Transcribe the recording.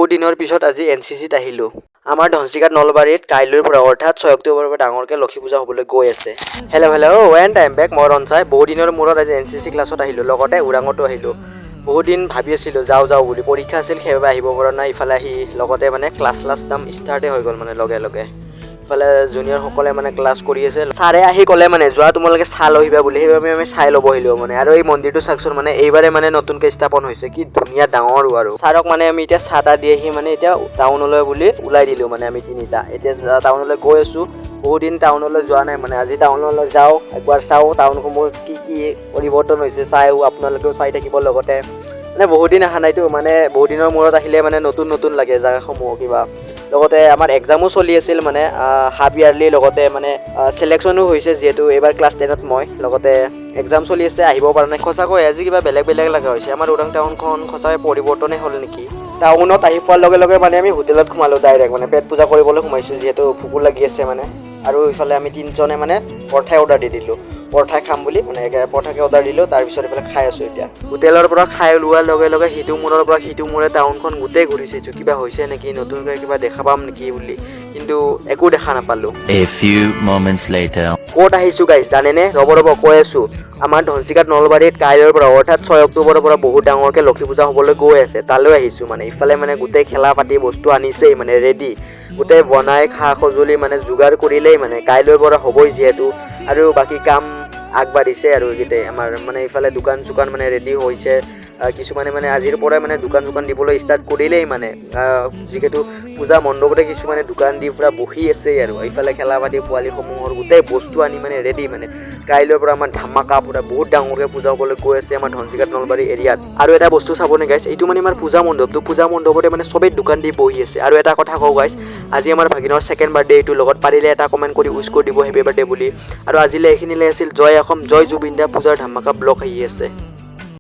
বহুত দিনৰ পিছত আজি এনচিচিত আহিলোঁ। আমাৰ ধনচিকাত নলবাৰীত কাইলৈৰ পৰা অৰ্থাৎ 6 অক্টোবৰৰ পৰা ডাঙৰকৈ লক্ষী পূজা হ'বলৈ গৈ আছে। হেল্ল' ৱেন টাইম বেক, মই ৰনচাই। বহুত দিনৰ মূৰত আজি এনচিচি ক্লাছত আহিলোঁ, লগতে ওৰাঙতো আহিলোঁ। বহুত দিন ভাবি আছিলোঁ যাওঁ বুলি, পৰীক্ষা আছিল সেইবাবে আহিব পৰা নাই। ইফালে আহি লগতে মানে ক্লাছ ষ্টাৰ্টেই হৈ গ'ল মানে লগে। ইফালে জুনিয়ৰসকলে মানে ক্লাছ কৰি আছে। ছাৰে আহি ক'লে মানে যোৱা তোমালোকে চাই লৈ আহিবা বুলি, সেইবাবে আমি চাই ল'ব আহিলোঁ মানে। আৰু এই মন্দিৰটো চাওকচোন, মানে এইবাৰে মানে নতুনকৈ স্থাপন হৈছে, কি ধুনীয়া ডাঙৰ আৰু। ছাৰক মানে আমি এতিয়া চাহ তাহ দি আহি মানে এতিয়া টাউনলৈ বুলি ওলাই দিলোঁ মানে আমি তিনিটা। এতিয়া টাউনলৈ গৈ আছোঁ, বহুত দিন টাউনলৈ যোৱা নাই মানে। আজি টাউনলৈ যাওঁ, একবাৰ চাওঁ টাউনসমূহ কি পৰিৱৰ্তন হৈছে, চাইও আপোনালোকেও চাই থাকিব লগতে। মানে বহুত দিন অহা নাইতো, মানে বহুত দিনৰ মূৰত আহিলে মানে নতুন লাগে জেগাসমূহ কিবা। লগতে আমাৰ এক্সামো চলি আছিল মানে হাফ ইয়াৰলি, লগতে মানে চিলেকশ্যনো হৈছে যিহেতু এইবাৰ ক্লাছ 10ত মই, লগতে এক্সাম চলি আছে, আহিব পৰা নাই। সঁচাকৈ আজি কিবা বেলেগ লগা হৈছে। আমাৰ ওৰাং টাউনখন সঁচাকৈ পৰিৱৰ্তনেই হ'ল নেকি। টাউনত আহি পোৱাৰ লগে মানে আমি হোটেলত সোমালোঁ ডাইৰেক্ট, মানে পেট পূজা কৰিবলৈ সোমাইছোঁ যিহেতু ভোকো লাগি আছে মানে। আৰু ইফালে আমি তিনিজনে মানে পৰঠাই অৰ্ডাৰ দি দিলোঁ, পৰঠাই খাম বুলি মানে পৰঠাকে অৰ্ডাৰ দিলোঁ। তাৰপিছত এইফালে খাই আছোঁ এতিয়া। হোটেলৰ পৰা খাই ওলোৱাৰ লগে সিটো মূৰৰ পৰা সিটো মূৰে টাউনখন গোটেই ঘূৰি চাইছোঁ, কিবা হৈছে নেকি, নতুনকৈ কিবা দেখা পাম নেকি বুলি, কিন্তু একো দেখা নাপালোঁ। A few moments later. ক'ত আহিছোঁ গাইজ জানেনে? ৰ'ব কৈ আছোঁ। আমাৰ ধনচিকাত নলবাৰীত কাইলৈৰ পৰা অৰ্থাৎ 6 অক্টোবৰৰ পৰা বহুত ডাঙৰকৈ লক্ষী পূজা হ'বলৈ গৈ আছে, তালৈ আহিছোঁ মানে। ইফালে মানে গোটেই খেলা পাতি বস্তু আনিছেই মানে ৰেডি, গোটেই বনাই খা সঁজুলি মানে যোগাৰ কৰিলেই মানে কাইলৈৰ পৰা হ'বই যিহেতু। আৰু বাকী কাম আগবাঢ়িছে আৰু এইকেইটাই আমাৰ মানে। ইফালে দোকান চোকান মানে ৰেডি হৈছে, কিছুমানে মানে আজিৰ পৰাই মানে দোকান চোকান দিবলৈ ষ্টাৰ্ট কৰিলেই মানে। যিহেতু পূজা মণ্ডপতে কিছুমানে দোকান দি পূৰা বহি আছে আৰু। ইফালে খেলা পাতি পোৱালিসমূহৰ গোটেই বস্তু আনি মানে ৰেডি মানে। কাইলৈৰ পৰা আমাৰ ধামাকা পূৰা বহুত ডাঙৰকৈ পূজা হ'বলৈ গৈ আছে আমাৰ ধনচিকাত নলবাৰী এৰিয়াত। আৰু এটা বস্তু চাবনে গাইছ, এইটো মানে আমাৰ পূজা মণ্ডপতে মানে চবেই দোকান দি বহি আছে। আৰু এটা কথা কওঁ গাইছ, আজি আমাৰ ভাগিনৰ ছেকেণ্ড বাৰ্থডে, এইটো লগত পাৰিলে এটা কমেণ্ট কৰি উইচ কৰি দিব হেপী বাৰ্থডে বুলি। আৰু আজিলৈ এইখিনিলৈ আছিল। জয় অসম, জয় জুবিন দা, পূজাৰ ধামাকা ব্লগ আহি আছে।